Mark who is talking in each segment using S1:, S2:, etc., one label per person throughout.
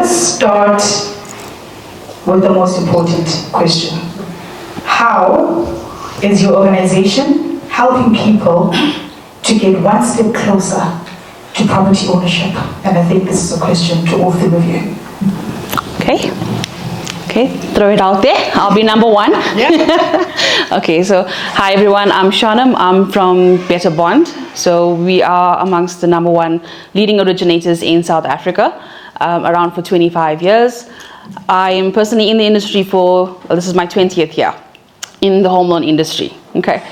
S1: let's start with the most important question. How is your organization helping people to get one step closer to property ownership? And I think this is a question to all three of you.
S2: Okay, throw it out there. I'll be number one.
S1: Yeah.
S2: Okay, so hi everyone, I'm Shanam. I'm from Better Bond. So we are amongst the number one leading originators in South Africa, around for 25 years. I am personally in the industry this is my 20th year in the home loan industry. Okay,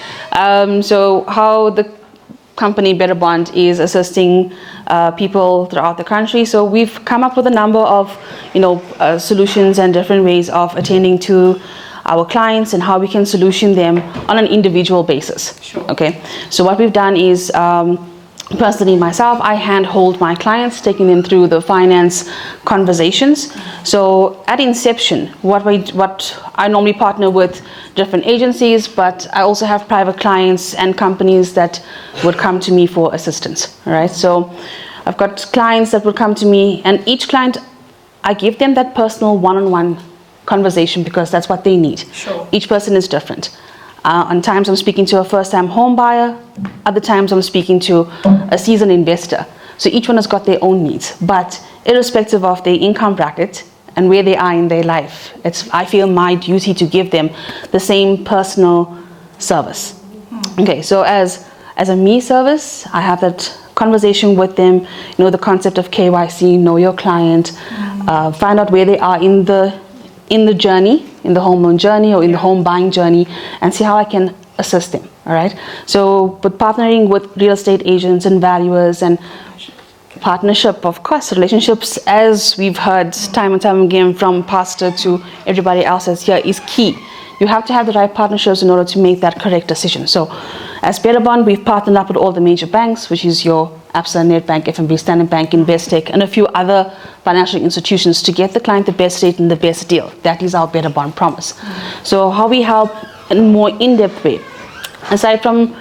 S2: so how the company Better Bond is assisting people throughout the country. So we've come up with a number of solutions and different ways of attending to our clients and how we can solution them on an individual basis.
S1: Sure.
S2: Okay, so what we've done is personally myself, I handhold my clients, taking them through the finance conversations. So at inception, what I normally partner with different agencies, but I also have private clients and companies that would come to me for assistance. All right, so I've got clients that would come to me, and each client, I give them that personal one-on-one conversation because that's what they need.
S1: Sure.
S2: Each person is different. On times I'm speaking to a first-time home buyer, other times I'm speaking to a seasoned investor. So each one has got their own needs, but irrespective of their income bracket and where they are in their life, I feel my duty to give them the same personal service. Okay, so as a me service, I have that conversation with them, the concept of KYC, know your client, find out where they are in the journey, in the home loan journey or in the home buying journey, and see how I can assist them. All right. So, but partnering with real estate agents and valuers and partnership, of course, relationships, as we've heard time and time again from Pastor to everybody else that's here, is key. You have to have the right partnerships in order to make that correct decision. So, as Better Bond, we've partnered up with all the major banks, which is your Absa, Nedbank, FNB, Standard Bank, Investec, and a few other financial institutions to get the client the best rate and the best deal. That is our Better Bond promise. So how we help in a more in-depth way, aside from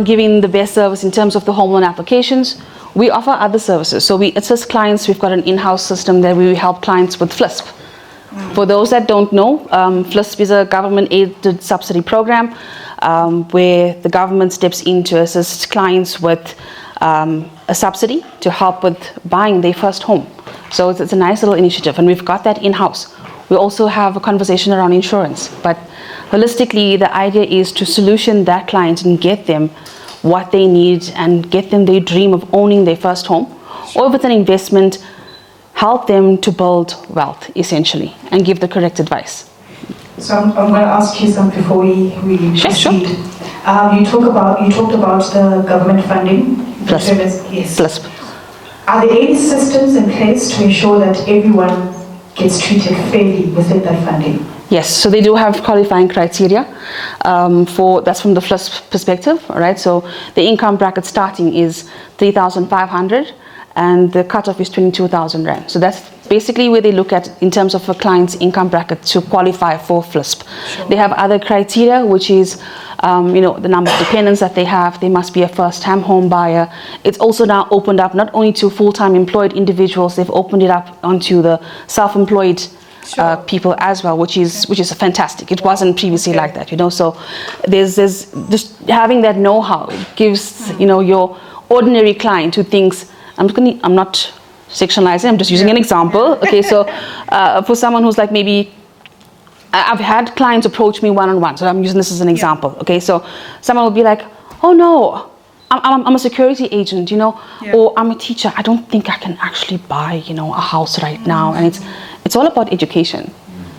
S2: giving the best service in terms of the home loan applications, we offer other services. So we assist clients. We've got an in-house system that we help clients with FLISP. For those that don't know, FLISP is a government-aided subsidy program where the government steps in to assist clients with a subsidy to help with buying their first home. So it's a nice little initiative, and we've got that in-house. We also have a conversation around insurance, but holistically, the idea is to solution that client and get them what they need and get them their dream of owning their first home, or with an investment, help them to build wealth, essentially, and give the correct advice.
S1: So I'm going to ask you something before we proceed.
S2: Sure.
S1: You talked about the government funding. Yes.
S2: FLISP.
S1: Are there any systems in place to ensure that everyone gets treated fairly within that funding?
S2: Yes, so they do have qualifying criteria that's from the FLISP perspective, all right? So the income bracket starting is 3,500 and the cutoff is 22,000 Rand. So that's basically where they look at in terms of a client's income bracket to qualify for FLISP.
S1: Sure.
S2: They have other criteria, which is the number of dependents that they have. They must be a first-time home buyer. It's also now opened up not only to full-time employed individuals, they've opened it up onto the self-employed people as well, which is fantastic. It wasn't previously like that, So there's just having that know-how gives your ordinary client who thinks I'm not sectionalizing, I'm just using an example. Okay, so for someone who's like maybe I've had clients approach me one-on-one, so I'm using this as an example. Okay, so someone will be like, oh no, I'm a security agent, or I'm a teacher. I don't think I can actually buy, a house right now, and it's all about education.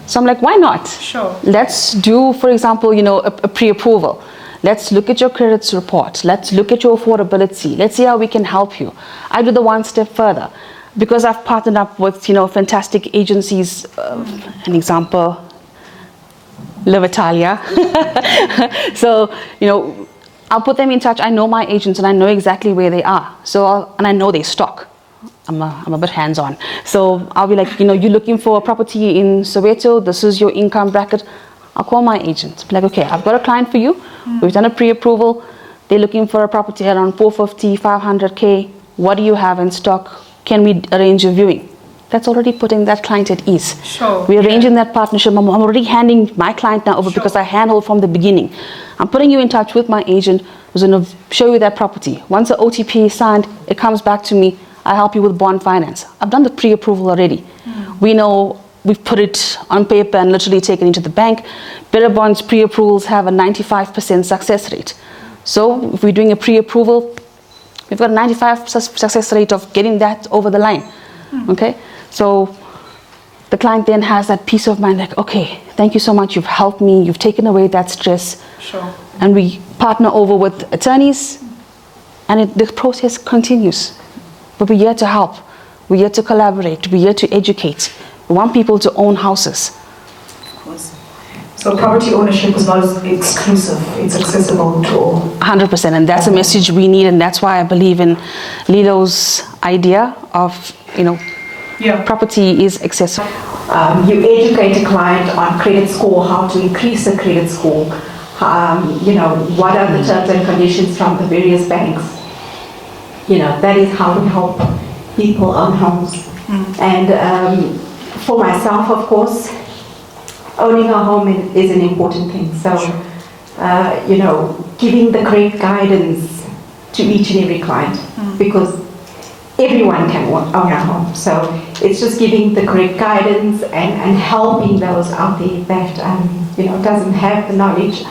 S2: So I'm like, why not?
S1: Sure.
S2: Let's do, for example, a pre-approval. Let's look at your credit report. Let's look at your affordability. Let's see how we can help you. I do the one step further because I've partnered up with, fantastic agencies. An example, Levitalia. So, I'll put them in touch. I know my agents and I know exactly where they are. So, and I know their stock. I'm a bit hands-on. So I'll be like, you're looking for a property in Soweto. This is your income bracket. I'll call my agent. Be like, okay, I've got a client for you. We've done a pre-approval. They're looking for a property around 450, 500k. What do you have in stock? Can we arrange a viewing? that's already putting that client at ease.
S1: Sure.
S2: We're arranging that partnership. I'm already handing my client now over because I handled from the beginning. I'm putting you in touch with my agent who's going to show you that property. Once the OTP is signed, it comes back to me. I help you with bond finance. I've done the pre-approval already. We know we've put it on paper and literally taken it to the bank. Better bonds pre-approvals have a 95% success rate. So if we're doing a pre-approval, we've got a 95% success rate of getting that over the line. Okay, so the client then has that peace of mind, like, okay, thank you so much, you've helped me, you've taken away that stress.
S1: Sure.
S2: And we partner over with attorneys, and the process continues. But we're here to help, we're here to collaborate, we're here to educate. We want people to own houses.
S1: Of course. So property ownership is not exclusive, it's accessible to all.
S2: 100%, and that's a message we need, and that's why I believe in Lelo's idea of, property is accessible.
S3: You educate a client on credit score, how to increase the credit score, what are the terms and conditions from the various banks. That is how we help people own homes. And for myself, of course, owning a home is an important thing. So, giving the correct guidance to each and every client, because everyone can own a home. So it's just giving the correct guidance and helping those out there that doesn't have the knowledge.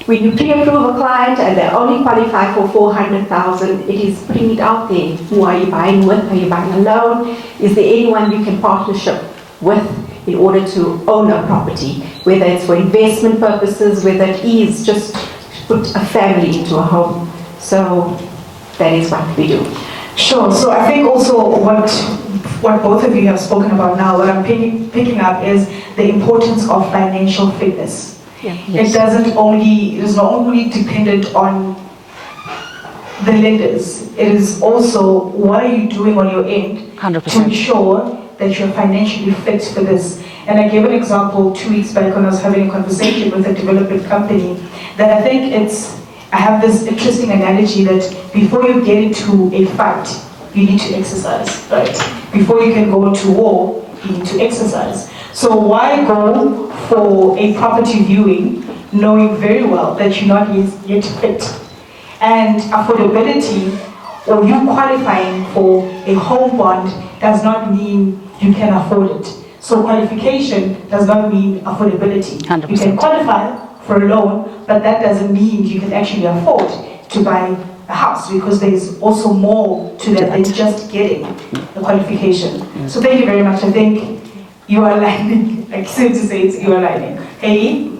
S3: When you pre-approve a client and they only qualify for 400,000, it is putting it out there. Who are you buying with? Are you buying alone? Is there anyone you can partnership with in order to own a property? Whether it's for investment purposes, whether it is just put a family into a home. So that is what we do.
S1: Sure. So I think also what both of you have spoken about now, what I'm picking up is the importance of financial fitness.
S3: Yeah.
S1: Yes. It is not only dependent on the lenders, it is also what are you doing on your end
S2: 100%.
S1: to ensure that you're financially fit for this. And I gave an example 2 weeks back when I was having a conversation with a development company that I think I have this interesting analogy that before you get into a fight, you need to exercise, right? Before you can go to war, you need to exercise. So why go for a property viewing knowing very well that you're not yet fit? And affordability, or you qualifying for a home bond, does not mean you can afford it. So qualification does not mean affordability.
S2: 100%.
S1: You can qualify for a loan, but that doesn't mean you can actually afford to buy a house, because there's also more to that than just getting the qualification. So thank you very much. I think you are aligning, like so to say, you are aligning. Haley?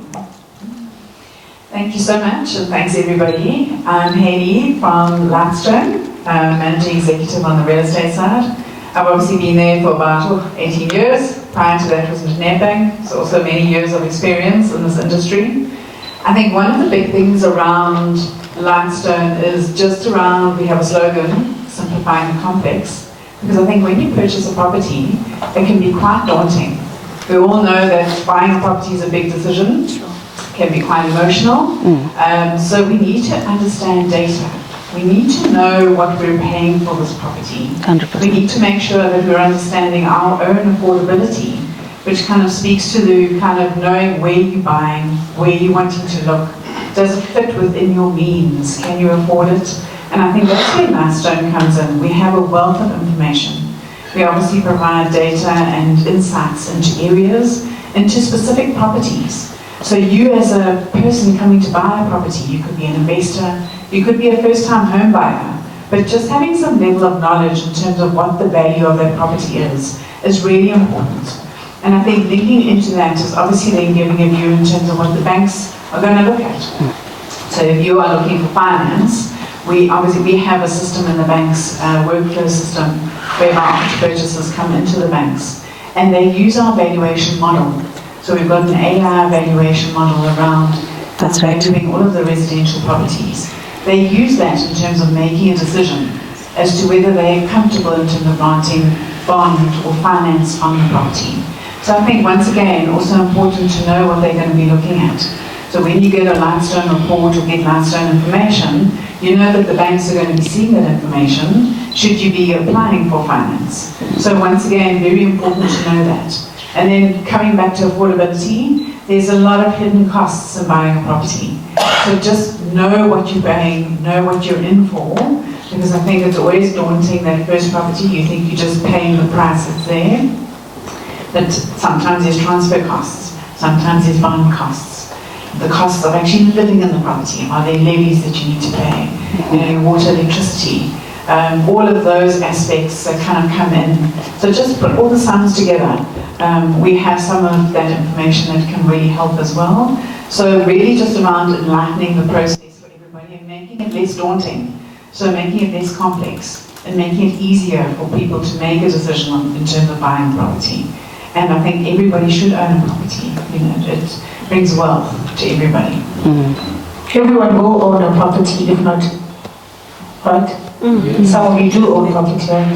S4: Thank you so much, and thanks everybody. I'm Haley from Limestone, Managing Executive on the real estate side. I've obviously been there for about 18 years. Prior to that was Nedbank, so also many years of experience in this industry. I think one of the big things around Limestone is just around, we have a slogan, simplifying the complex, because I think when you purchase a property, it can be quite daunting. We all know that buying a property is a big decision, can be quite emotional, so we need to understand data. We need to know what we're paying for this property.
S2: 100%.
S4: We need to make sure that we're understanding our own affordability, which kind of speaks to the kind of knowing where you're buying, where you're wanting to look. Does it fit within your means? Can you afford it? And I think that's where Limestone comes in. We have a wealth of information. We obviously provide data and insights into areas, into specific properties. So you as a person coming to buy a property, you could be an investor, you could be a first-time home buyer, but just having some level of knowledge in terms of what the value of that property is really important. And I think linking into that is obviously then giving a view in terms of what the banks are going to look at. So if you are looking for finance, we have a system in the banks, workflow system, whereby purchases come into the banks, and they use our valuation model. So we've got an AI valuation model around valuing all of the residential properties. They use that in terms of making a decision as to whether they're comfortable in terms of granting bond or finance on the property. So I think once again, also important to know what they're going to be looking at. So when you get a limestone report or get limestone information, you know that the banks are going to be seeing that information should you be applying for finance. So once again, very important to know that. And then coming back to affordability, there's a lot of hidden costs in buying a property. So just know what you're paying, know what you're in for, because I think it's always daunting, that first property, you think you're just paying the price that's there. But sometimes there's transfer costs, sometimes there's bond costs, the costs of actually living in the property. Are there levies that you need to pay? You know, your water, electricity, all of those aspects that kind of come in. So just put all the sums together. We have some of that information that can really help as well. So really just around enlightening the process for everybody and making it less daunting. So making it less complex and making it easier for people to make a decision in terms of buying property. And I think everybody should own a property. You know, it brings wealth to everybody.
S1: Everyone will own a property, if not, right? Some of you do own property, right?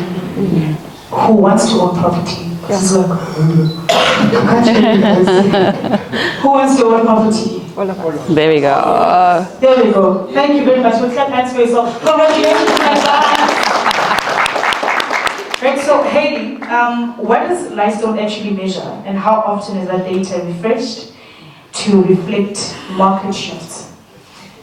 S1: Who wants to own property? This is like, who wants to own property?
S2: There we go.
S1: There we go. Thank you very much. We'll clap hands for yourself. Congratulations, my son. Right, so Hayley, what does Lifestone actually measure, and how often is that data refreshed to reflect market shifts?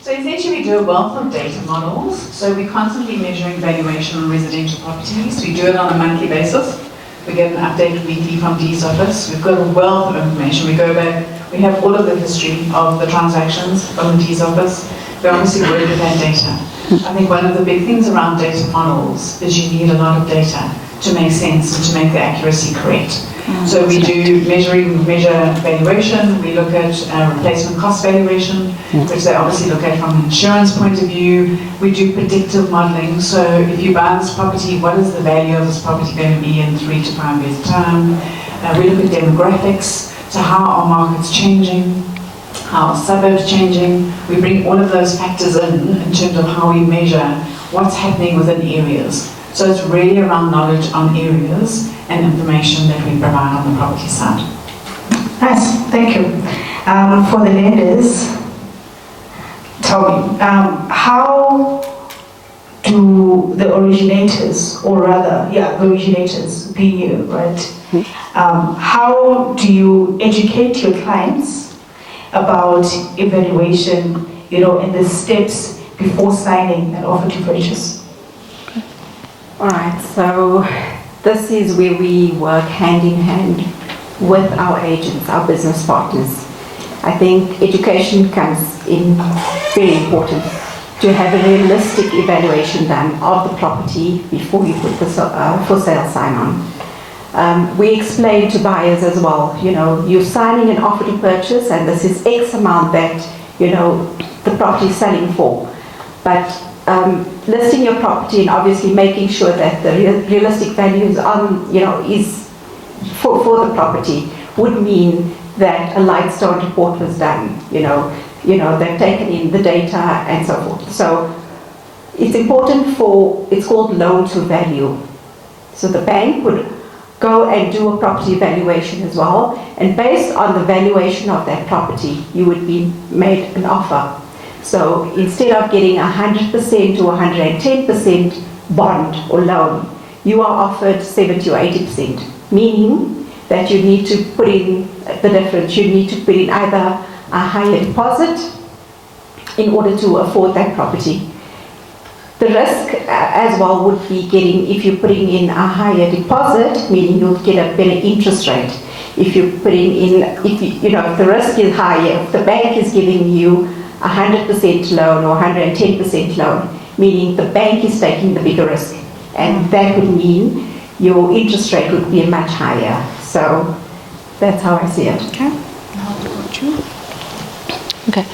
S4: So essentially we do a wealth of data models. So we're constantly measuring valuation on residential properties. We do it on a monthly basis. We get an update weekly from D's office. We've got a wealth of information. We go back, we have all of the history of the transactions from the D's office. We obviously work with that data. I think one of the big things around data models is you need a lot of data to make sense and to make the accuracy correct. So we do measure valuation, we look at replacement cost valuation, which they obviously look at from an insurance point of view. We do predictive modeling, so if you buy this property, what is the value of this property going to be in 3 to 5 years' time? We look at demographics, so how are markets changing, how are suburbs changing. We bring all of those factors in terms of how we measure what's happening within areas. So it's really around knowledge on areas and information that we provide on the property side.
S1: Nice, thank you. For the lenders, tell me, how do the originators, or rather, the originators, being you, right? How do you educate your clients about evaluation, and the steps before signing an offer to purchase?
S3: All right, so this is where we work hand in hand with our agents, our business partners. I think education comes in very important to have a realistic evaluation done of the property before you put the for sale sign on. We explain to buyers as well, you're signing an offer to purchase and this is X amount that, the property is selling for. But listing your property and obviously making sure that the realistic value is on, is for the property would mean that a Lightstone report was done. They've taken in the data and so forth. So it's important it's called loan to value. So the bank would go and do a property valuation as well, and based on the valuation of that property, you would be made an offer. So instead of getting 100% to 110% bond or loan, you are offered 70 or 80%, meaning that you need to put in the difference. You need to put in either a higher deposit in order to afford that property. The risk as well would be if you're putting in a higher deposit, meaning you'll get a better interest rate. If you're putting in, if the risk is higher, if the bank is giving you 100% loan or 110% loan, meaning the bank is taking the bigger risk, and that would mean your interest rate would be much higher. So that's how I see it.
S2: Okay. Okay.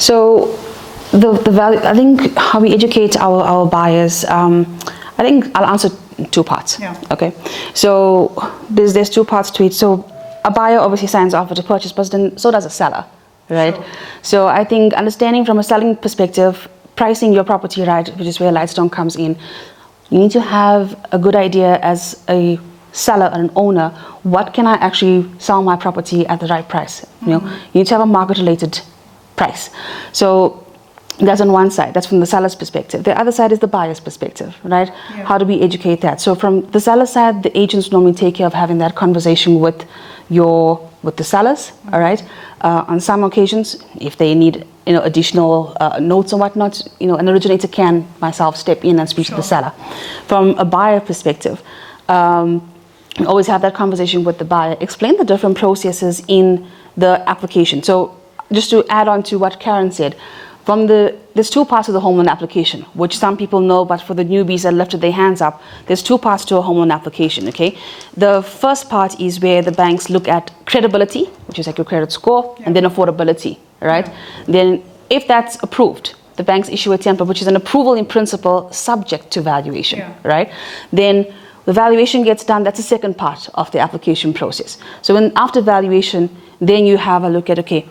S2: So the value, I think how we educate our buyers, I think I'll answer 2 parts.
S4: Yeah.
S2: Okay. So there's 2 parts to it. So a buyer obviously signs offer to purchase, but then so does a seller. Right. Sure. So I think understanding from a selling perspective, pricing your property right, which is where Lightstone comes in, you need to have a good idea as a seller and an owner, what can I actually sell my property at the right price? You need to have a market related price. So that's on one side. That's from the seller's perspective. The other side is the buyer's perspective, right?
S1: Yeah.
S2: How do we educate that? So from the seller side, the agents normally take care of having that conversation with the sellers, all right? On some occasions, if they need additional notes or whatnot, an originator can myself step in and speak to the seller. From a buyer perspective, we always have that conversation with the buyer, explain the different processes in the application. So just to add on to what Karen said, there's two parts of the home loan application, which some people know, but for the newbies that lifted their hands up, there's two parts to a home loan application, okay? The first part is where the banks look at credibility, which is like your credit score, and then affordability, right? Then if that's approved, the banks issue a template, which is an approval in principle subject to valuation, right? Then the valuation gets done. That's the second part of the application process. So after valuation, then you have a look at, okay,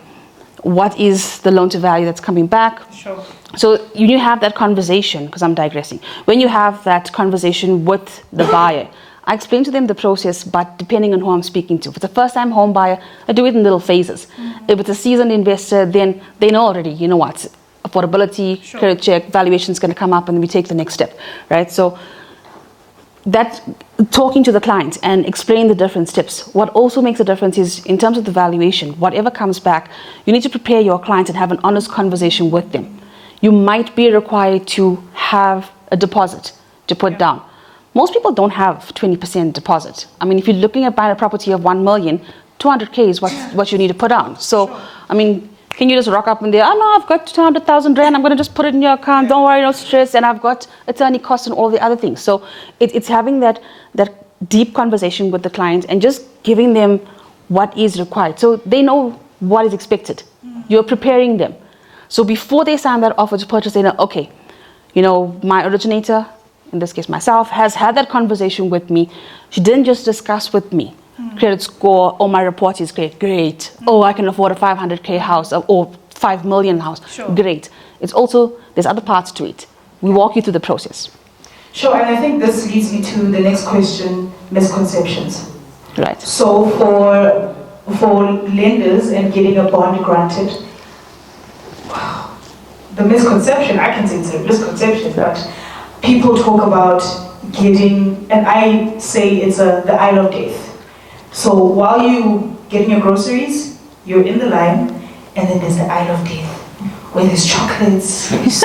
S2: what is the loan to value that's coming back?
S1: Sure.
S2: So you have that conversation, because I'm digressing. When you have that conversation with the buyer, I explain to them the process, but depending on who I'm speaking to. If it's a first-time home buyer, I do it in little phases. If it's a seasoned investor, then they know already, what, affordability, credit check, valuation is going to come up, and we take the next step, right? So that talking to the client and explain the different steps. What also makes a difference is in terms of the valuation, whatever comes back, you need to prepare your client and have an honest conversation with them. You might be required to have a deposit to put down. Most people don't have 20% deposit. I mean, if you're looking at buying a property of 1 million, 200K is what you need to put down. So, I mean, can you just rock up and there, oh no, I've got 200,000 rand, I'm going to just put it in your account, don't worry, no stress, and I've got attorney costs and all the other things. So it's having that deep conversation with the client and just giving them what is required. So they know what is expected. You're preparing them. So before they sign that offer to purchase, they know, okay, my originator, in this case myself, has had that conversation with me. She didn't just discuss with me credit score, my report is great. I can afford a 500K house or 5 million house. Great. It's also, there's other parts to it. We walk you through the process.
S1: Sure, and I think this leads me to the next question, misconceptions.
S2: Right.
S1: So for lenders and getting a bond granted, the misconception, I can say it's a misconception, but people talk about getting, and I say it's the aisle of death. So while you getting your groceries, you're in the line, and then there's the aisle of death, where there's chocolates, sweets,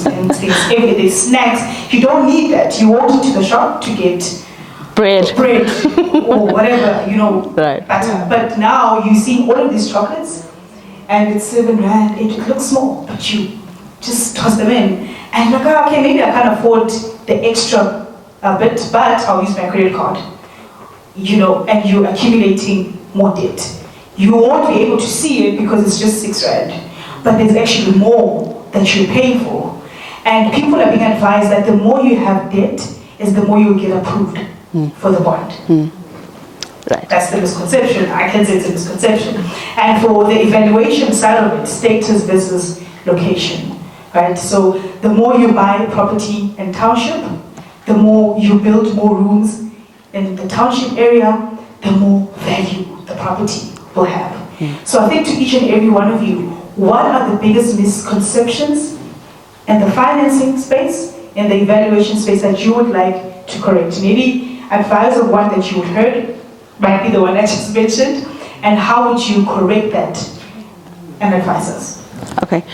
S1: and things, there's snacks. You don't need that. You walk into the shop to get bread or whatever,
S2: right.
S1: Butter. But now you see all of these chocolates, and it's 7 rand. It looks small, but you just toss them in, and you're like, okay, maybe I can't afford the extra bit, but I'll use my credit card. And you're accumulating more debt. You won't be able to see it because it's just 6 rand, but there's actually more that you're paying for. And people are being advised that the more you have debt, is the more you get approved for the bond.
S2: Right.
S1: That's the misconception. I can say it's a misconception. And for the evaluation side of it, status versus location, right? So the more you buy property in township, the more you build more rooms in the township area, the more value the property will have. So I think to each and every one of you, what are the biggest misconceptions in the financing space, in the evaluation space that you would like to correct? Maybe advise on one that you would heard, might be the one I just mentioned, and how would you correct that and advise us?
S2: Okay.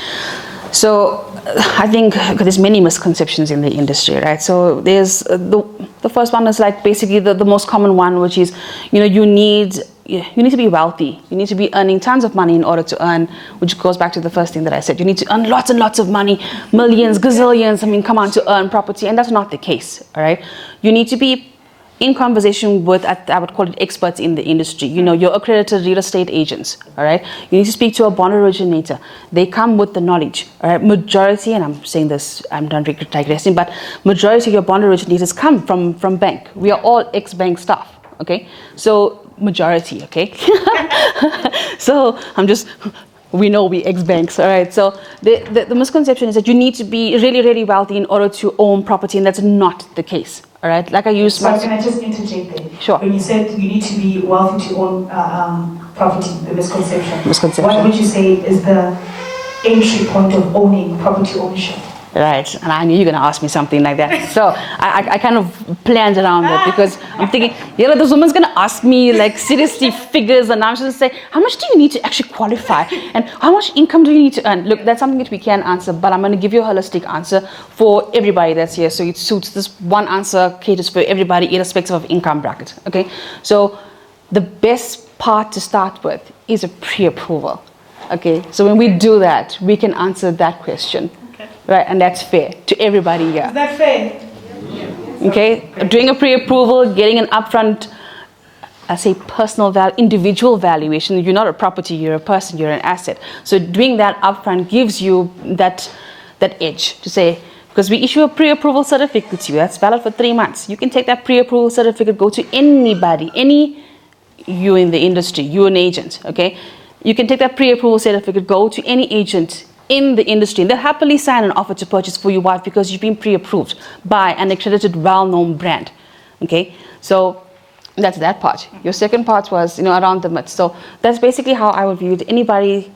S2: So I think there's many misconceptions in the industry, right? So there's the first one is like basically the most common one, which is, you need to be wealthy. You need to be earning tons of money in order to earn, which goes back to the first thing that I said. You need to earn lots and lots of money, millions, gazillions, come on, to earn property. And that's not the case, all right? You need to be in conversation with, I would call it, experts in the industry. Your accredited real estate agents, all right? You need to speak to a bond originator. They come with the knowledge, all right? Majority, and I'm saying this, I'm done digressing, but majority of your bond originators come from bank. We are all ex-bank staff, okay? So majority, okay? So we know we ex-banks, all right? So the misconception is that you need to be really, really wealthy in order to own property, and that's not the case, all right? Like I use...
S1: So can I just interject there?
S2: Sure.
S1: When you said you need to be wealthy to own property, the misconception. What would you say is the entry point of owning property ownership?
S2: Right, and I knew you were going to ask me something like that. So I kind of planned around that because I'm thinking, this woman's going to ask me like seriously figures, and I'm just going to say, how much do you need to actually qualify? And how much income do you need to earn? Look, that's something that we can answer, but I'm going to give you a holistic answer for everybody that's here. So it suits, this one answer caters for everybody irrespective of income bracket, okay? So the best part to start with is a pre-approval, okay? So when we do that, we can answer that question. Right, and that's fair to everybody here.
S1: Is that fair?
S2: Okay, doing a pre-approval, getting an upfront, I say individual valuation. You're not a property, you're a person, you're an asset. So doing that upfront gives you that edge to say, because we issue a pre-approval certificate to you, that's valid for 3 months. You can take that pre-approval certificate, go to anybody, you in the industry, you're an agent, okay? You can take that pre-approval certificate, go to any agent in the industry, and they'll happily sign an offer to purchase for you. Why? Because you've been pre-approved by an accredited, well-known brand. Okay, so that's that part. Your second part was, around the myths. So that's basically how I would view it. Anybody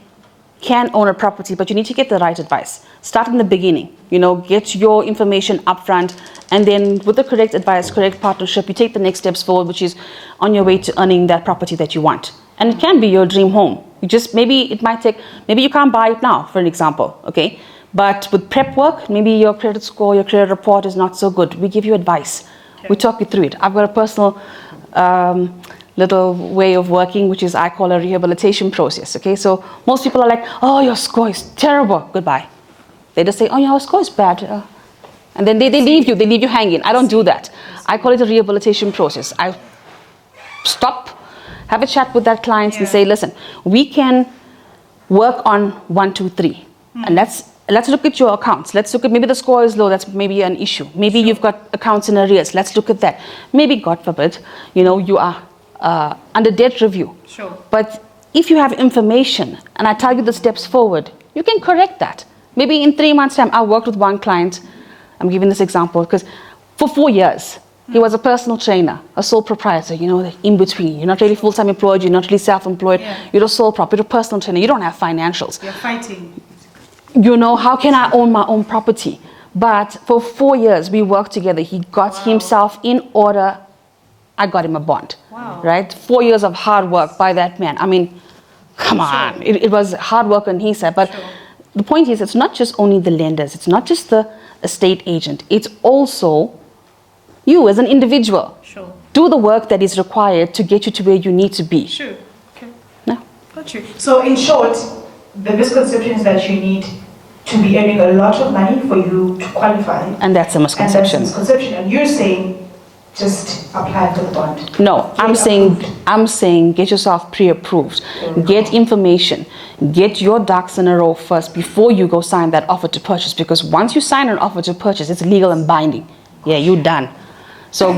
S2: can own a property, but you need to get the right advice. Start in the beginning. Get your information upfront, and then with the correct advice, correct partnership, you take the next steps forward, which is on your way to earning that property that you want. And it can be your dream home. Maybe you can't buy it now, for an example, okay? But with prep work, maybe your credit score, your credit report is not so good. We give you advice. Okay. We talk you through it. I've got a personal little way of working, which is I call a rehabilitation process, okay? So most people are like, oh, your score is terrible. Goodbye. They just say, oh, your score is bad. And then they leave you hanging. I don't do that. I call it a rehabilitation process. I stop, have a chat with that client and say, listen, we can work on 1, 2, 3. And let's look at your accounts. Let's look at, maybe the score is low. That's maybe an issue. Maybe you've got accounts in arrears. Let's look at that. Maybe, God forbid, you are under debt review.
S1: Sure.
S2: But if you have information and I tell you the steps forward, you can correct that. Maybe in 3 months' time, I worked with one client. I'm giving this example because for 4 years, he was a personal trainer, a sole proprietor, in between. You're not really full-time employed, you're not really self-employed, you're a sole prop, you're a personal trainer, you don't have financials.
S1: You're fighting.
S2: How can I own my own property? But for 4 years, we worked together. He got himself in order. I got him a bond.
S1: Wow.
S2: Right? 4 years of hard work by that man. I mean, come on. It was hard work on his side. But the point is, it's not just only the lenders. It's not just the estate agent. It's also you as an individual.
S1: Sure.
S2: Do the work that is required to get you to where you need to be.
S1: Sure. Okay.
S2: No?
S1: Got you. So in short, the misconception is that you need to be earning a lot of money for you to qualify.
S2: And that's a misconception.
S1: And that's a misconception. And you're saying just apply for the bond.
S2: No, I'm saying get yourself pre-approved. Get information. Get your ducks in a row first before you go sign that offer to purchase. Because once you sign an offer to purchase, it's legal and binding. Yeah, you're done. So,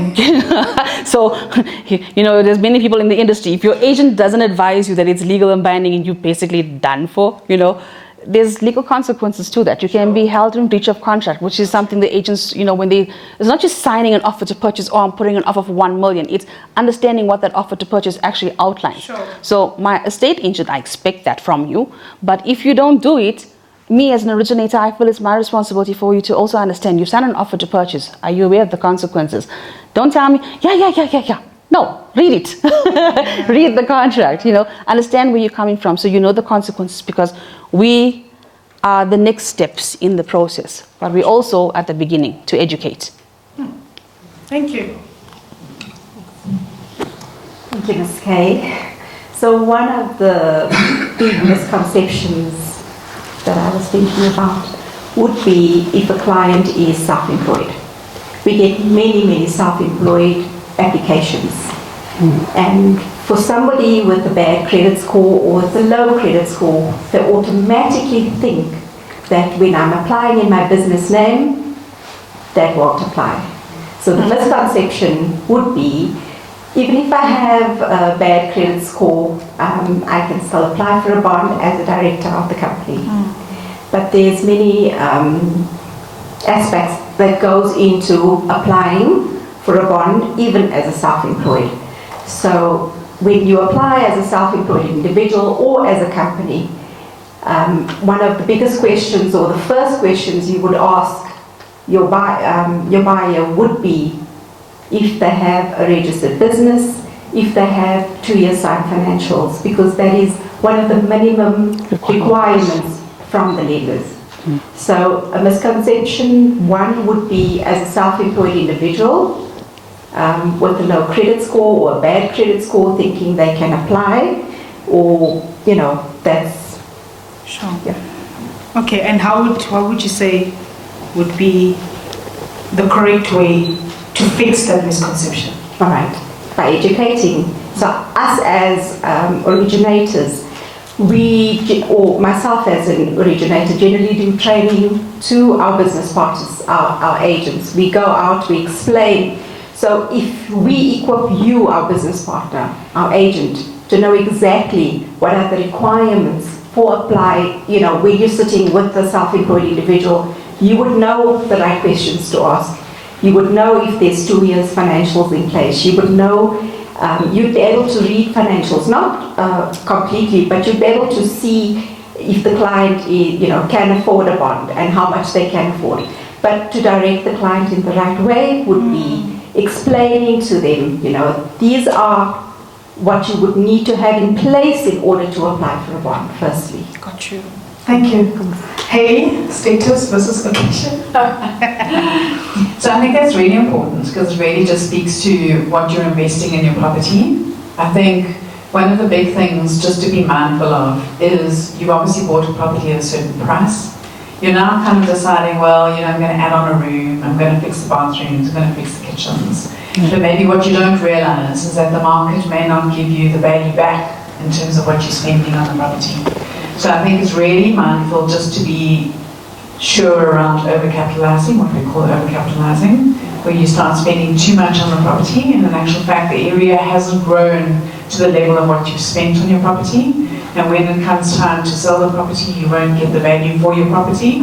S2: there's many people in the industry. If your agent doesn't advise you that it's legal and binding and you're basically done for, there's legal consequences to that. You can be held in breach of contract, which is something the agents, it's not just signing an offer to purchase or I'm putting an offer for 1 million. It's understanding what that offer to purchase actually outlines.
S1: Sure.
S2: So my estate agent, I expect that from you. But if you don't do it, me as an originator, I feel it's my responsibility for you to also understand. You signed an offer to purchase. Are you aware of the consequences? Don't tell me, yeah. No, read it. Read the contract, understand where you're coming from so you know the consequences, because we are the next steps in the process, but we're also at the beginning to educate.
S1: Thank you.
S3: Thank you, Ms. Kay. So one of the big misconceptions that I was thinking about would be if a client is self-employed. We get many self-employed applications. And for somebody with a bad credit score or with a low credit score, they automatically think that when I'm applying in my business name, that won't apply. So the misconception would be, even if I have a bad credit score, I can still apply for a bond as a director of the company. But there's many aspects that goes into applying for a bond, even as a self-employed. So when you apply as a self-employed individual or as a company, one of the biggest questions, or the first questions you would ask your buyer would be if they have a registered business, if they have 2-year signed financials, because that is one of the minimum requirements from the lenders. So a misconception one would be, as a self-employed individual with a low credit score or a bad credit score, thinking they can apply, or that's
S1: Sure.
S3: yeah.
S1: Okay, and what would you say would be the correct way to fix that misconception?
S3: All right, by educating. So us as originators, or myself as an originator, generally do training to our business partners, our agents. We go out, we explain. So if we equip you, our business partner, our agent, to know exactly what are the requirements for apply, when you're sitting with the self-employed individual, you would know the right questions to ask. You would know if there's 2 years financials in place. You would know, you'd be able to read financials, not completely, but you'd be able to see if the client can afford a bond and how much they can afford. But to direct the client in the right way would be explaining to them, these are what you would need to have in place in order to apply for a bond, firstly.
S1: Got you. Thank you. Hey, status versus location.
S4: So I think that's really important, because it really just speaks to what you're investing in your property. I think one of the big things just to be mindful of is you've obviously bought a property at a certain price. You're now kind of deciding, well, I'm going to add on a room, I'm going to fix the bathrooms, I'm going to fix the kitchens. But maybe what you don't realize is that the market may not give you the value back in terms of what you're spending on the property. So I think it's really mindful just to be sure around overcapitalizing, what we call overcapitalizing, where you start spending too much on the property, and in actual fact the area hasn't grown to the level of what you've spent on your property. And when it comes time to sell the property, you won't get the value for your property.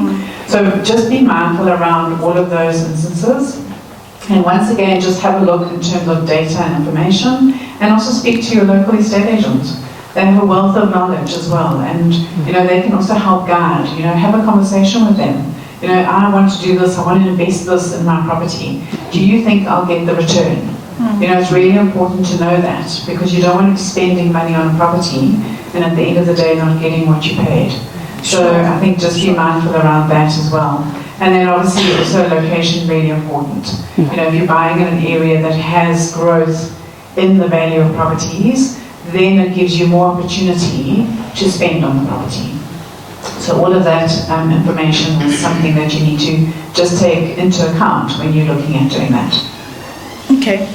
S4: So just be mindful around all of those instances. And once again, just have a look in terms of data and information, and also speak to your local estate agent. They have a wealth of knowledge as well, and they can also help guide. Have a conversation with them. I want to do this, I want to invest this in my property. Do you think I'll get the return? It's really important to know that, because you don't want to be spending money on a property and at the end of the day not getting what you paid. So I think just be mindful around that as well. And then obviously also location, really important. If you're buying in an area that has growth in the value of properties, then it gives you more opportunity to spend on the property. So all of that information is something that you need to just take into account when you're looking at doing that.
S1: Okay.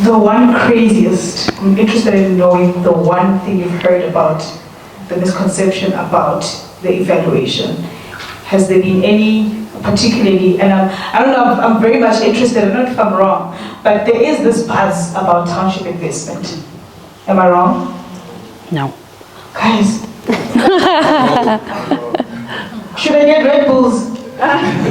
S1: The one craziest, I'm interested in knowing the one thing you've heard about the misconception about the evaluation. Has there been any particularly, and I don't know, I'm very much interested, I don't know if I'm wrong, but there is this buzz about township investment. Am I wrong?
S2: No.
S1: Guys. Should I get Red Bulls?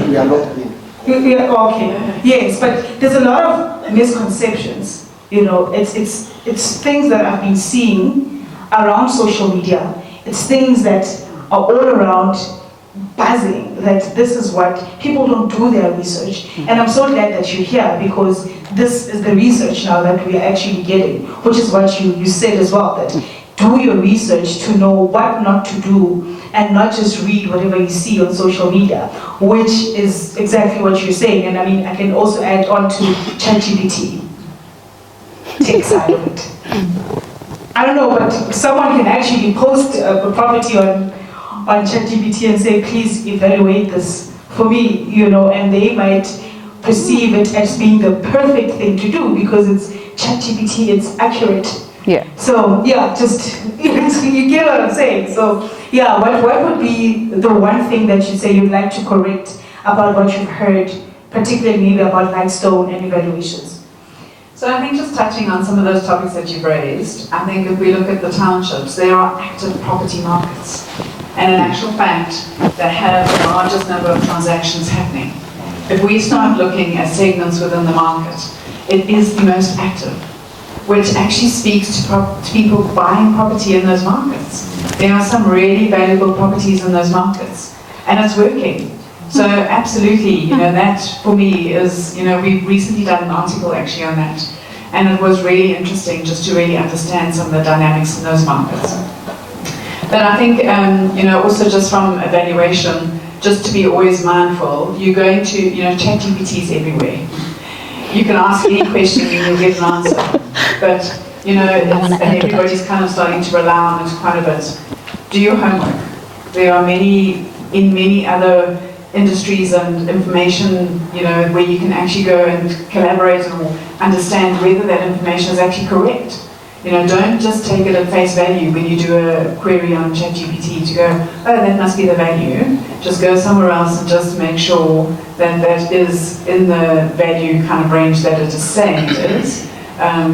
S5: We are not in.
S1: Okay. Yes, but there's a lot of misconceptions. It's things that I've been seeing around social media. It's things that are all around buzzing, that this is what people don't do their research. And I'm so glad that you're here, because this is the research now that we are actually getting, which is what you said as well, that do your research to know what not to do and not just read whatever you see on social media, which is exactly what you're saying. And I mean, I can also add on to ChatGPT. Take side of it. I don't know, but someone can actually post a property on ChatGPT and say, please evaluate this for me, and they might perceive it as being the perfect thing to do because it's ChatGPT, it's accurate.
S2: Yeah.
S1: So yeah, just you get what I'm saying. So yeah, what would be the one thing that you say you'd like to correct about what you've heard, particularly maybe about Lightstone and evaluations?
S4: So I think just touching on some of those topics that you've raised, I think if we look at the townships, there are active property markets. And in actual fact, they have the largest number of transactions happening. If we start looking at segments within the market, it is the most active. which actually speaks to people buying property in those markets. There are some really valuable properties in those markets, and it's working. So absolutely, you know, that for me is, you know, we've recently done an article actually on that, and it was really interesting just to really understand some of the dynamics in those markets. But I think, you know, also just from evaluation, just to be always mindful, you're going to, you know, ChatGPT is everywhere. You can ask any question and you'll get an answer. But, you know, and everybody's kind of starting to rely on it quite a bit. Do your homework. There are in many other industries and information, you know, where you can actually go and collaborate or understand whether that information is actually correct. You know, don't just take it at face value when you do a query on ChatGPT to go, oh, that must be the value. Just go somewhere else and just make sure that that is in the value kind of range that it is saying it is,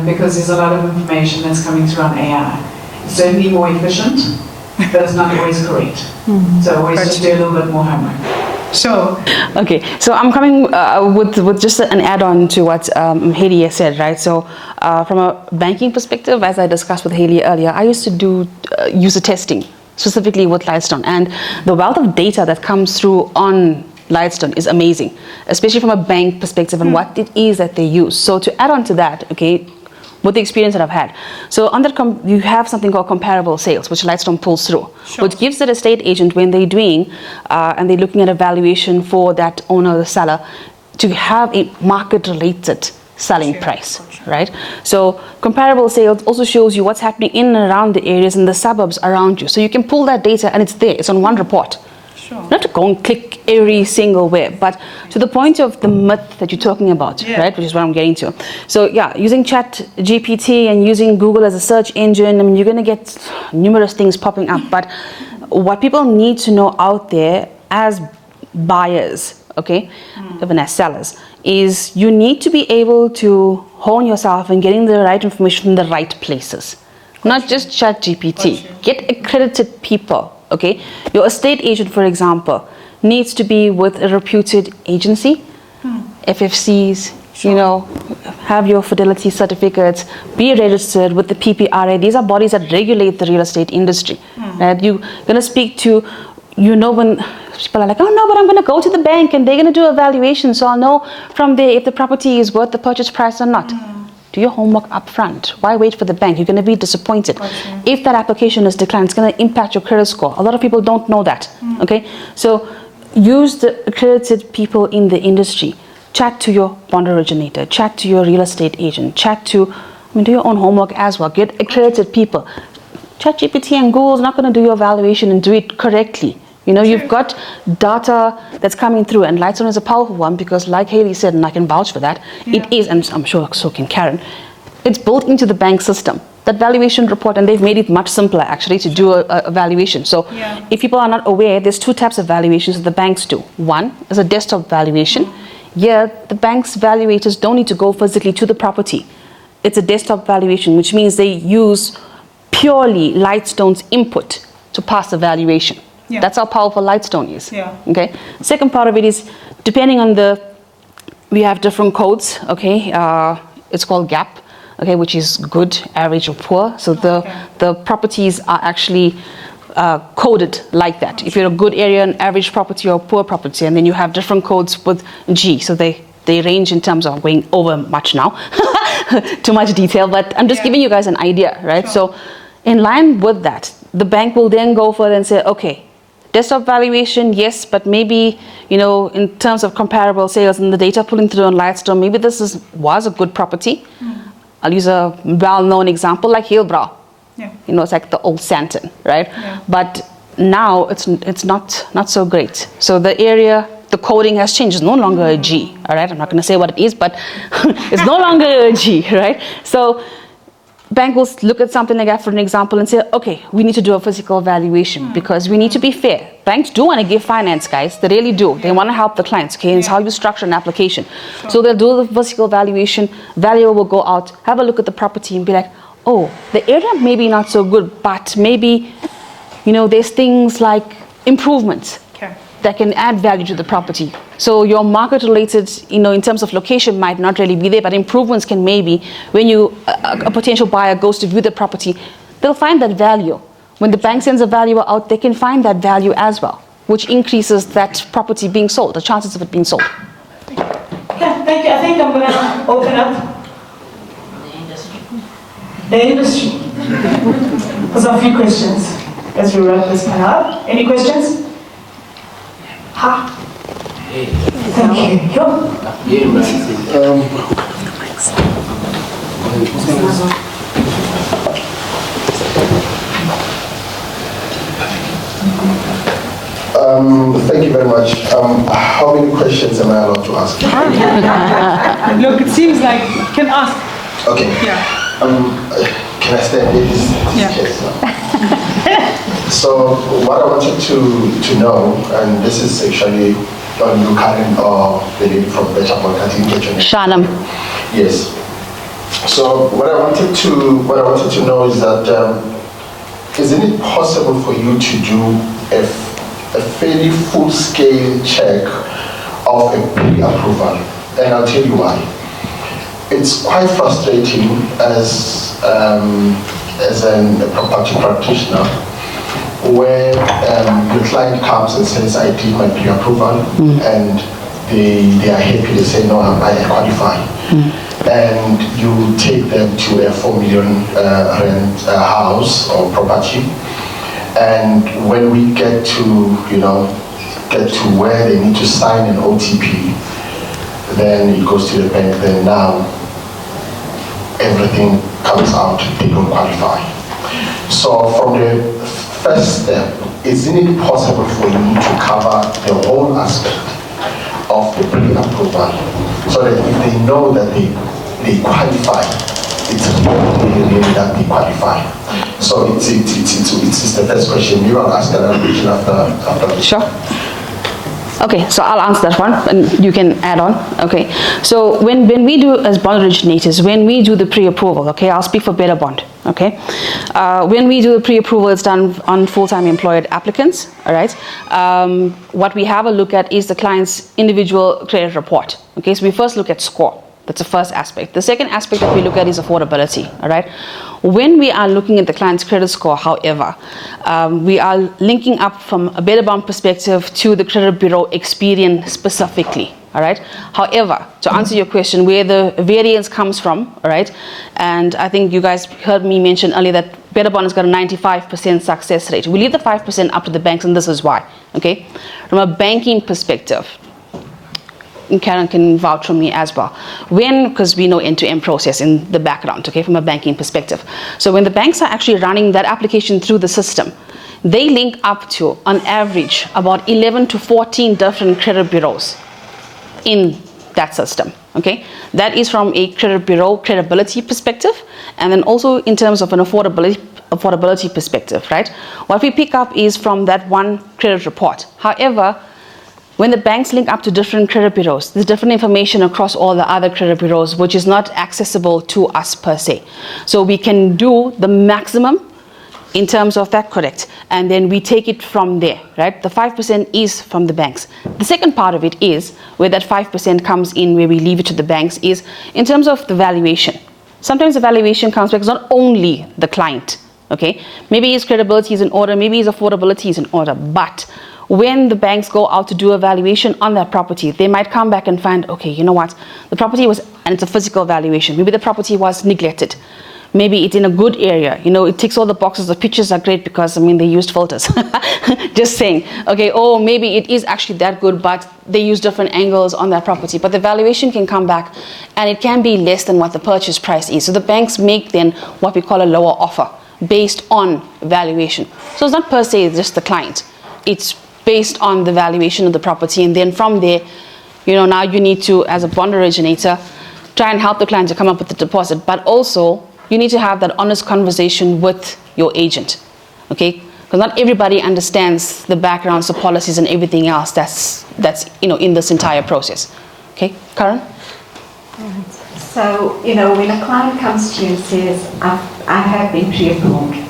S4: because there's a lot of information that's coming through on AI. It's certainly more efficient, but it's not always correct. So always just do a little bit more homework.
S1: So,
S2: Okay, so I'm coming with just an add-on to what Haley has said, right? So from a banking perspective, as I discussed with Haley earlier, I used to do user testing, specifically with Lightstone, and the wealth of data that comes through on Lightstone is amazing, especially from a bank perspective and what it is that they use. So to add on to that, okay, with the experience that I've had. So on that, you have something called comparable sales, which Lightstone pulls through, which gives the estate agent, when they're doing and they're looking at a valuation for that owner or the seller, to have a market-related selling price, right? So comparable sales also shows you what's happening in and around the areas and the suburbs around you. So you can pull that data and it's there. It's on one report. Not to go and click every single web, but to the point of the myth that you're talking about, right? Which is what I'm getting to. So yeah, using ChatGPT and using Google as a search engine, I mean, you're going to get numerous things popping up. But what people need to know out there as buyers, okay, even as sellers, is you need to be able to hone yourself in getting the right information from the right places. Not just ChatGPT. Get accredited people. Okay, your estate agent, for example, needs to be with a reputed agency, FFCs, you know, have your fidelity certificates, be registered with the PPRA. These are bodies that regulate the real estate industry. Right? You're going to speak to, you know, when people are like, oh no, but I'm going to go to the bank and they're going to do a valuation, so I'll know from there if the property is worth the purchase price or not. Do your homework up front. Why wait for the bank? You're going to be disappointed. If that application is declined, it's going to impact your credit score. A lot of people don't know that. Okay, so use the accredited people in the industry. Chat to your bond originator. Chat to your real estate agent. Do your own homework as well. Get accredited people. ChatGPT and Google is not going to do your valuation and do it correctly. You know, you've got data that's coming through, and Lightstone is a powerful one because, like Haley said, and I can vouch for that, it is, and I'm sure so can Karen, it's built into the bank system. That valuation report, and they've made it much simpler actually to do a valuation. So if people are not aware, there's two types of valuations that the banks do. One is a desktop valuation. The bank's valuators don't need to go physically to the property. It's a desktop valuation, which means they use purely Lightstone's input to pass the valuation. That's how powerful Lightstone is. Okay. Second part of it is, depending on we have different codes. Okay. It's called GAP. Okay, which is good, average, or poor. So the properties are actually coded like that. If you're a good area, an average property, or poor property, and then you have different codes with G. So they range in terms of going over much now, too much detail. But I'm just giving you guys an idea, right? So in line with that, the bank will then go further and say, okay, desktop valuation, yes, but maybe, you know, in terms of comparable sales and the data pulling through on Lightstone, maybe this was a good property. I'll use a well-known example like Hillbrow. You know, it's like the old Santon, right? But now it's not so great. So the area, the coding has changed. It's no longer a G, all right? I'm not going to say what it is, but it's no longer a G, right? So bank will look at something like that for an example and say, okay, we need to do a physical valuation because we need to be fair. Banks do want to give finance, guys. They really do. They want to help the clients, okay? It's how you structure an application. So they'll do the physical valuation. Valuer will go out, have a look at the property and be like, oh, the area maybe not so good, but maybe, you know, there's things like improvements. that can add value to the property. So your market related, in terms of location might not really be there, but improvements can maybe, when a potential buyer goes to view the property, they'll find that value. When the bank sends a valuer out, they can find that value as well, which increases that property being sold, the chances of it being sold.
S1: Yeah, thank you. I think I'm going to open up the industry. There's a few questions as we wrap this panel up. Any questions? Ha. Thank you.
S5: Thank you very much. How many questions am I allowed to ask?
S6: Look, it seems like you can ask.
S5: Okay.
S6: Yeah.
S5: Can I stand in this case? So what I wanted to know, and this is actually on you, Karen, or the lady from Better Point, I didn't get your name.
S2: Shanam.
S5: Yes. So what I wanted to know is that isn't it possible for you to do a fairly full-scale check of a pre-approval? And I'll tell you why. It's quite frustrating as a property practitioner where the client comes and says, I did my pre-approval, and they are happy, they say, no, I qualify. And you take them to a 4 million rent house or property, and when we get to where they need to sign an OTP, then it goes to the bank, then now everything comes out, they don't qualify. So from the first step, isn't it possible for you to cover the whole aspect of the pre-approval so that if they know that they qualify, it's really that they qualify? So it's the first question. Maybe I'll ask another question after this.
S2: Sure. Okay, so I'll answer that one, and you can add on. Okay, so when we do, as bond originators, when we do the pre-approval, okay, I'll speak for Better Bond, okay? When we do the pre-approval, it's done on full-time employed applicants, all right? What we have a look at is the client's individual credit report, okay? So we first look at score. That's the first aspect. The second aspect that we look at is affordability, all right? When we are looking at the client's credit score, however, we are linking up from a Better Bond perspective to the credit bureau experience specifically, all right? However, to answer your question, where the variance comes from, all right, and I think you guys heard me mention earlier that Better Bond has got a 95% success rate. We leave the 5% up to the banks, and this is why, okay? From a banking perspective, and Karen can vouch for me as well. Because we know end-to-end process in the background, okay, from a banking perspective. So when the banks are actually running that application through the system, they link up to, on average, about 11 to 14 different credit bureaus in that system, okay? That is from a credit bureau credibility perspective, and then also in terms of an affordability perspective, right? What we pick up is from that one credit report. However, when the banks link up to different credit bureaus, there's different information across all the other credit bureaus, which is not accessible to us per se. So we can do the maximum in terms of that, correct? And then we take it from there, right? The 5% is from the banks. The second part of it is where that 5% comes in, where we leave it to the banks, is in terms of the valuation. Sometimes the valuation comes back, it's not only the client, okay? Maybe his credibility is in order, maybe his affordability is in order, but when the banks go out to do a valuation on that property, they might come back and find, okay, you know what, the property was, and it's a physical valuation, maybe the property was neglected. Maybe it's in a good area, you know, it ticks all the boxes, the pictures are great because, I mean, they used filters. Just saying, okay, oh, maybe it is actually that good, but they use different angles on that property. But the valuation can come back and it can be less than what the purchase price is. So the banks make then what we call a lower offer based on valuation. So it's not per se just the client. It's based on the valuation of the property, and then from there, you know, now you need to, as a bond originator, try and help the client to come up with the deposit, but also you need to have that honest conversation with your agent, okay? Because not everybody understands the backgrounds, the policies, and everything else that's you know, in this entire process. Okay, Karen?
S3: So, you know, when a client comes to you and says, I have been pre-approved,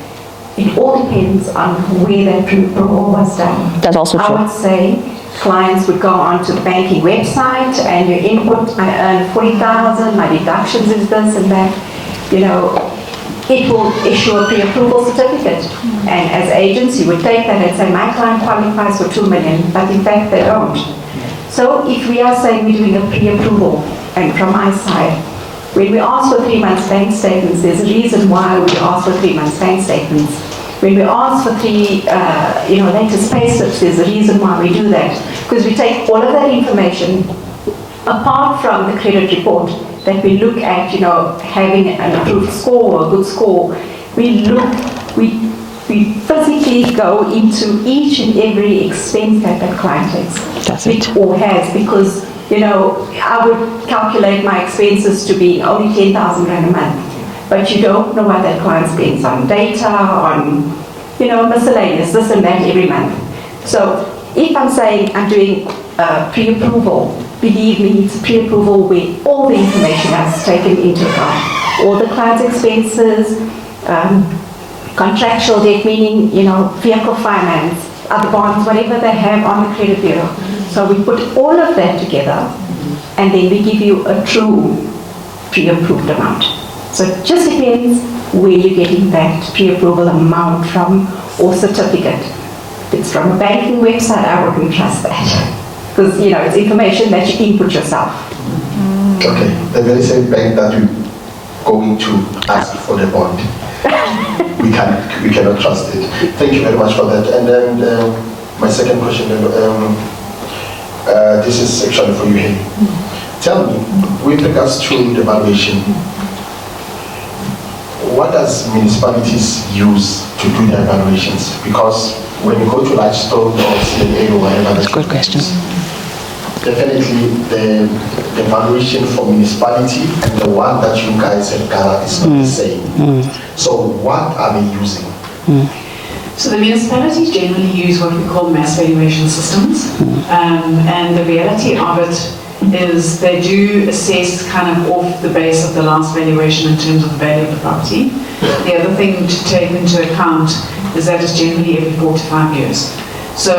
S3: it all depends on where that pre-approval was done.
S2: That's also true.
S3: I would say clients would go onto the banking website and you input, I earn 40,000, my deductions is this and that, you know, it will issue a pre-approval certificate. And as agents, you would take that and say, my client qualifies for 2 million, but in fact they don't. So if we are saying we're doing a pre-approval, and from my side, when we ask for 3 months bank statements, there's a reason why we ask for 3 months bank statements. When we ask for latest pay slips, there's a reason why we do that. Because we take all of that information, apart from the credit report, that we look at, you know, having an approved score or a good score, we physically go into each and every expense that that client takes or has, because, you know, I would calculate my expenses to be only 10,000 Rand a month, but you don't know what that client spends on data, on, you know, miscellaneous, this and that every month. So if I'm saying I'm doing pre-approval, believe me, it's pre-approval where all the information is taken into account. All the client's expenses, contractual debt, meaning, you know, vehicle finance, other bonds, whatever they have on the credit bureau. So we put all of that together and then we give you a true pre-approved amount. So it just depends where you're getting that pre-approval amount from or certificate. If it's from a banking website, I wouldn't trust that. Because, you know, it's information that you input yourself.
S5: Okay, the very same bank that you going to ask for the bond, we cannot trust it. Thank you very much for that. And then my second question, this is actually for you, Haley. Tell me, with regards to the valuation, what does municipalities use to do their valuations? Because when you go to Lightstone or CNA or whatever, that's a good question. Definitely the valuation for municipality and the one that you guys have gathered is not the same. So what are they using?
S4: So the municipalities generally use what we call mass valuation systems, and the reality of it is they do assess kind of off the base of the last valuation in terms of the value of the property. The other thing to take into account is that it's generally every 4 to 5 years. So,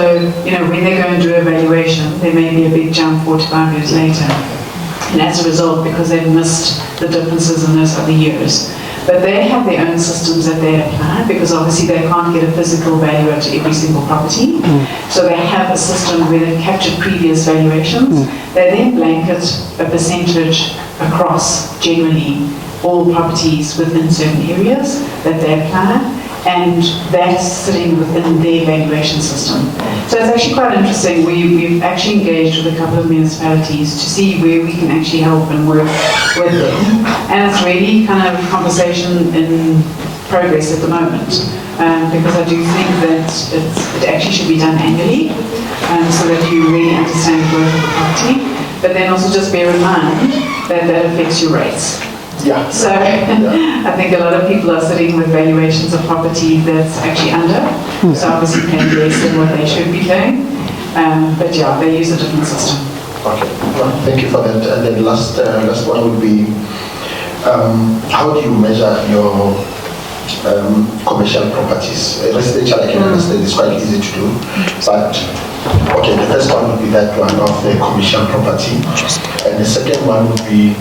S4: you know, when they go and do a valuation, there may be a big jump 4 to 5 years later. And as a result, because they've missed the differences in those other years. But they have their own systems that they apply, because obviously they can't get a physical valuer to every single property. So they have a system where they've captured previous valuations. They then blanket a percentage across generally all properties within certain areas that they apply, and that's sitting within their valuation system. So it's actually quite interesting. We've actually engaged with a couple of municipalities to see where we can actually help and work with them. And it's really kind of conversation in progress at the moment, because I do think that it actually should be done annually, so that you really understand the worth of the property. But then also just bear in mind that that affects your rates.
S5: Yeah.
S4: So I think a lot of people are sitting with valuations of property that's actually under, so obviously paying less than what they should be paying. But yeah, they use a different system.
S5: Okay, well, thank you for that. And then last one would be, how do you measure your commercial properties? Residential, I can understand, it's quite easy to do. But okay, the first one would be that one of the commercial property, and the second one would be,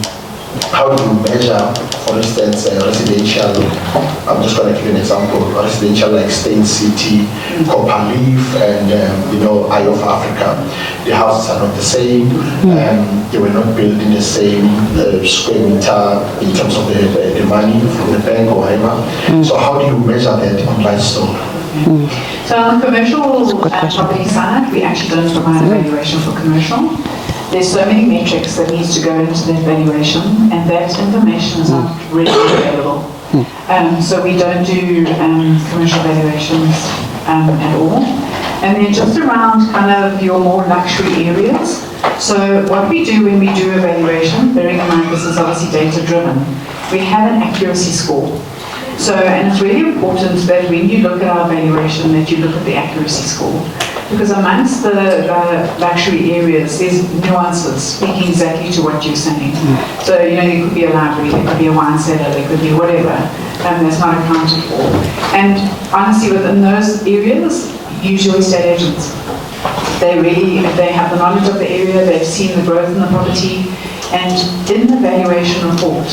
S5: how do you measure, for instance, residential? I'm just going to give you an example. Residential like Stain City, Copper Leaf, and Eye of Africa. The houses are not the same. They were not built in the same square meter in terms of the money from the bank or whatever. So how do you measure that on Lightstone?
S4: So on the commercial property side, we actually don't provide a valuation for commercial. There's so many metrics that needs to go into that valuation, and that information is not really available. So we don't do commercial valuations at all. And then just around kind of your more luxury areas. So what we do when we do a valuation, bearing in mind this is obviously data driven, we have an accuracy score. So, and it's really important that when you look at our valuation, that you look at the accuracy score. Because amongst the luxury areas, there's nuances speaking exactly to what you're saying. So, there could be a library, there could be a wine cellar, there could be whatever, that's not accounted for. And honestly, within those areas, use your estate agents. they have the knowledge of the area, they've seen the growth in the property, and in the valuation report,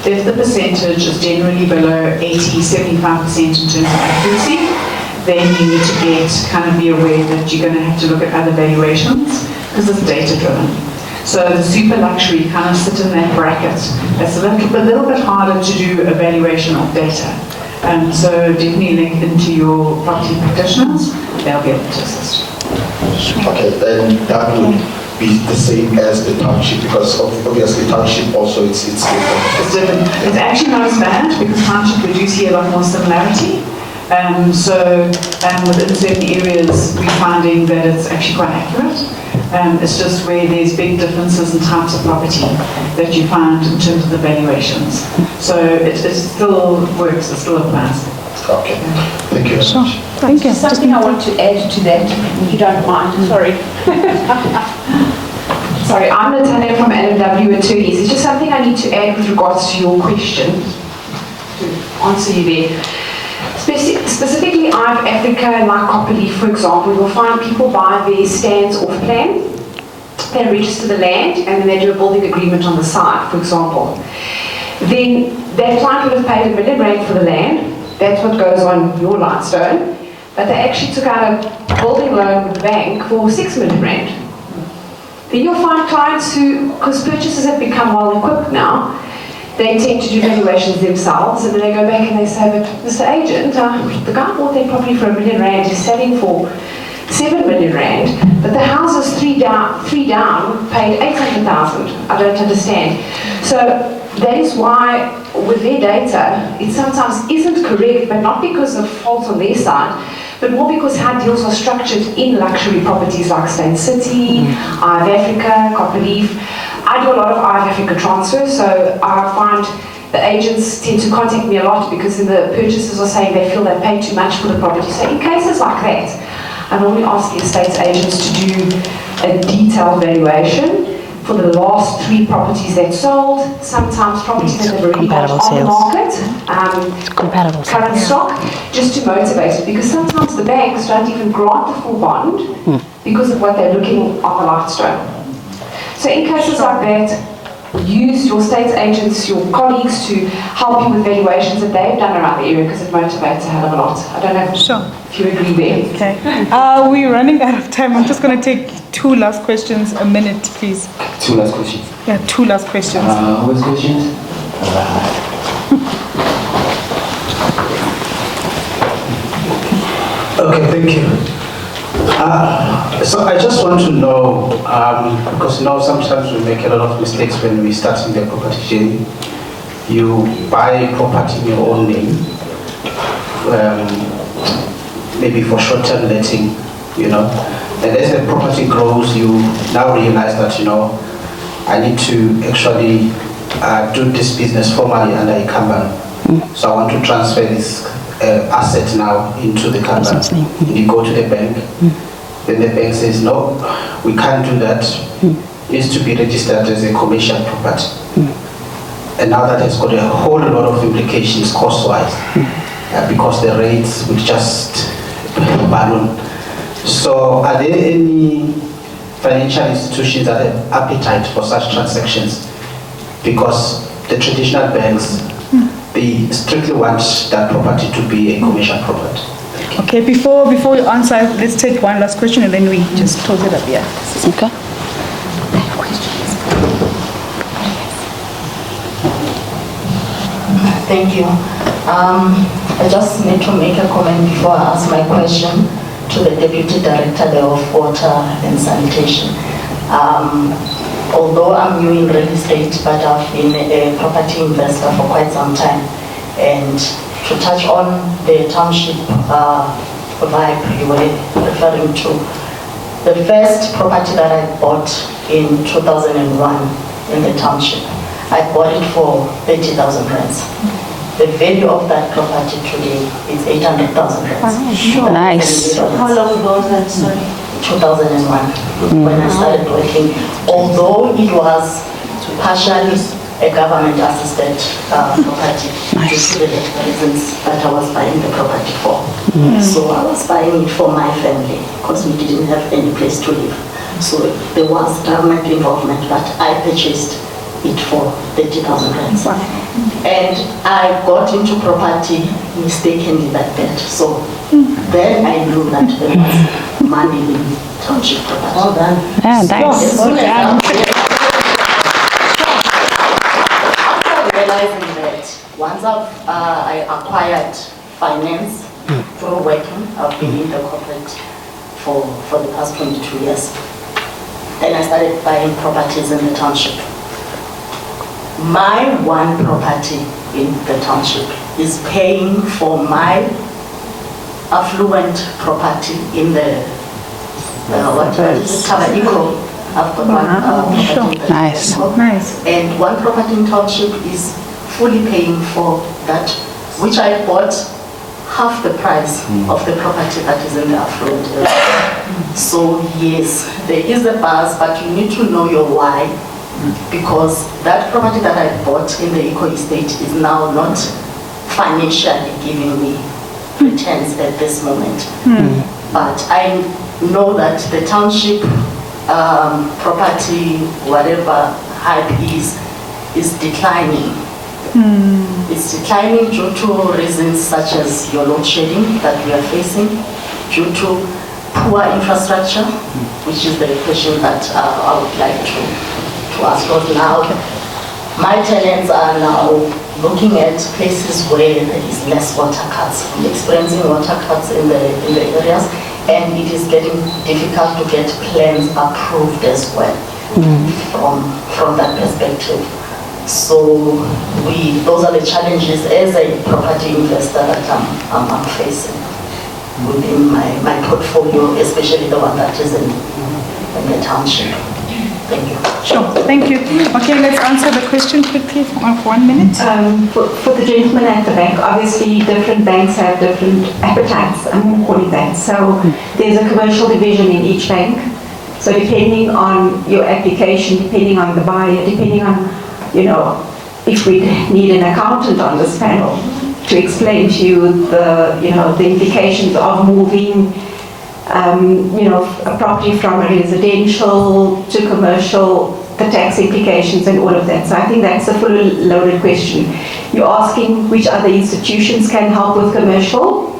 S4: if the percentage is generally below 80-75% in terms of accuracy, then you need to be aware that you're going to have to look at other valuations because it's data driven. So the super luxury kind of sit in that bracket. It's a little bit harder to do a valuation of data. So definitely link into your property practitioners, they'll be able to assist.
S5: Okay, then that would be the same as the township, because obviously township also it's different.
S4: It's different. It's actually not as bad because township we do see a lot more similarity. Within certain areas we're finding that it's actually quite accurate. It's just where there's big differences in types of property that you find in terms of the valuations. So it still works, it still applies.
S5: Okay, thank you very much.
S6: Thank you.
S7: Something I want to add to that, if you don't mind. Sorry. Sorry, I'm Natalia from LMW Attorneys. It's just something I need to add with regards to your question, to answer you there. Specifically, I've Africa and like Copperleaf, for example, you'll find people buy their stands off plan. They register the land and then they do a building agreement on the side, for example. Then that client would have paid R1 million for the land. That's what goes on your Lightstone. But they actually took out a building loan with the bank for R6 million. Then you'll find clients who, because purchasers have become well equipped now, they tend to do valuations themselves, and then they go back and they say, but Mr. Agent, the guy bought their property for R1 million, he's selling for R7 million, but the house is three down, paid 800,000. I don't understand. So that is why with their data, it sometimes isn't correct, but not because of fault on their side, but more because how deals are structured in luxury properties like Stain City, Eye of Africa, Copperleaf. I do a lot of Eye of Africa transfers, so I find the agents tend to contact me a lot because then the purchasers are saying they feel they pay too much for the property. So in cases like that, I normally ask the estate agents to do a detailed valuation for the last 3 properties that sold, sometimes properties that have already got on the market, current stock, just to motivate it, because sometimes the banks don't even grant the full bond because of what they're looking on the Lightstone. So in cases like that, use your estate agents, your colleagues to help you with valuations that they've done around the area because it motivates a hell of a lot. I don't know if you agree there.
S6: Okay. We're running out of time. I'm just going to take 2 last questions, a minute, please.
S8: 2 last questions.
S6: Yeah, 2 last questions.
S8: What's questions?
S9: Okay, thank you. So I just want to know, because sometimes we make a lot of mistakes when we start in the property journey. You buy property in your own name, maybe for short-term letting, and as the property grows, you now realize that, I need to actually do this business formally under a company. So I want to transfer this asset now into the company. You go to the bank, then the bank says, no, we can't do that. It needs to be registered as a commercial property. And now that has got a whole lot of implications cost-wise, because the rates would just balloon. So are there any financial institutions that have appetite for such transactions? Because the traditional banks, they strictly want that property to be a commercial property.
S6: Okay, before you answer, let's take one last question and then we just close it up. Yeah.
S2: Okay.
S10: Thank you. I just need to make a comment before I ask my question to the Deputy Director of Water and Sanitation. Although I'm new in real estate, but I've been a property investor for quite some time. And to touch on the township vibe you were referring to, the first property that I bought in 2001 in the township, I bought it for 30,000 rands. The value of that property today is 800,000 rands.
S2: Sure. Nice.
S10: How long ago was that, sorry? 2001, when I started working. Although it was partially a government-assisted property due to the reasons that I was buying the property for. So I was buying it for my family because we didn't have any place to live. So there was government involvement, but I purchased it for 30,000 rands. And I got into property mistakenly like that. So then I knew that there was money in township property. Well done.
S2: Yeah, thanks.
S10: As soon as after realizing that once I acquired finance through working, I've been in the corporate for the past 22 years. Then I started buying properties in the township. My one property in the township is paying for my affluent property in the what is it? Tabaniko. I've got one property in the
S2: Nice.
S10: Tabaniko.
S6: Nice.
S10: And one property in township is fully paying for that, which I bought half the price of the property that is in the affluent area. So yes, there is a buzz, but you need to know your why, because that property that I bought in the eco estate is now not financially giving me returns at this moment. But I know that the township property, whatever hype is declining. It's declining due to reasons such as your load shedding that we are facing, due to poor infrastructure, which is the question that I would like to ask us now. My tenants are now looking at places where there is less water cuts. I'm experiencing water cuts in the areas, and it is getting difficult to get plans approved as well from that perspective. So those are the challenges as a property investor that I'm facing within my portfolio, especially the one that is in the township. Thank you.
S6: Sure, thank you. Okay, let's answer the question quickly for 1 minute.
S3: For the gentleman at the bank, obviously different banks have different appetites, I'm going to call it that. So there's a commercial division in each bank. So depending on your application, depending on the buyer, depending on, if we need an accountant on this panel to explain to you the implications of moving a property from a residential to commercial, the tax implications and all of that. So I think that's a fully loaded question. You're asking which other institutions can help with commercial.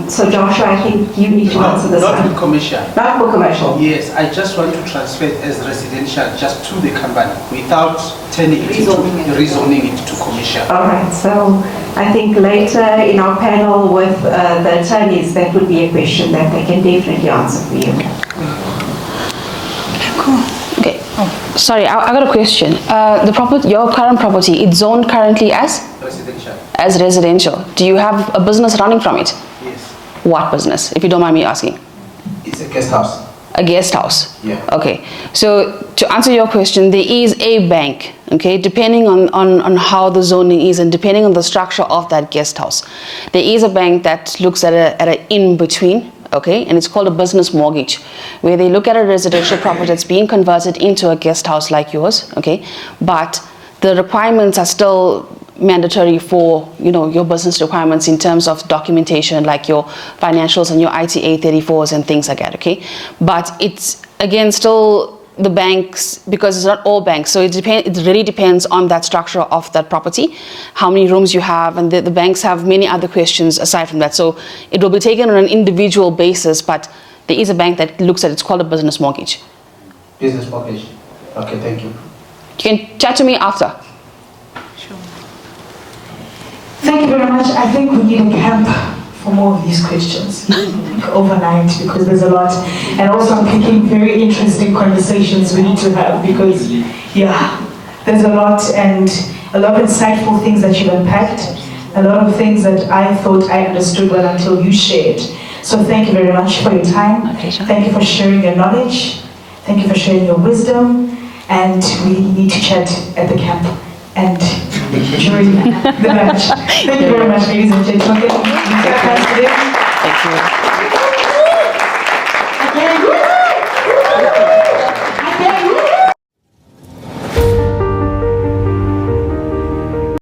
S3: So Joshua, I think you need to answer this
S9: Not
S3: one.
S9: with commercial.
S3: Not for commercial.
S9: Yes, I just want to transfer it as residential just to the company without turning it rezoning it to commercial.
S3: All right, so I think later in our panel with the attorneys, that would be a question that they can definitely answer for you.
S2: Okay. Sorry, I got a question. Your current property, it's zoned currently as?
S9: Residential.
S2: As residential. Do you have a business running from it?
S9: Yes.
S2: What business, if you don't mind me asking?
S9: It's a guest house.
S2: A guest house?
S9: Yeah.
S2: Okay. So to answer your question, there is a bank, okay, depending on how the zoning is and depending on the structure of that guest house. There is a bank that looks at an in-between, okay, and it's called a business mortgage, where they look at a residential property that's being converted into a guest house like yours, okay, but the requirements are still mandatory for your business requirements in terms of documentation, like your financials and your ITA 34s and things like that, okay? But it's again still the banks, because it's not all banks, so it really depends on that structure of that property, how many rooms you have, and the banks have many other questions aside from that. So it will be taken on an individual basis, but there is a bank that looks at it's called a business mortgage.
S9: Business mortgage. Okay, thank you.
S2: You can chat to me after.
S1: Thank you very much. I think we need a camp for more of these questions overnight, because there's a lot. And also I'm picking very interesting conversations we need to have, because there's a lot, and a lot of insightful things that you've unpacked, a lot of things that I thought I understood well until you shared. So thank you very much for your time.
S2: My pleasure.
S1: Thank you for sharing your knowledge. Thank you for sharing your wisdom. And we need to chat at the camp and during the match. Thank you very much, ladies and gentlemen.
S2: Thank you.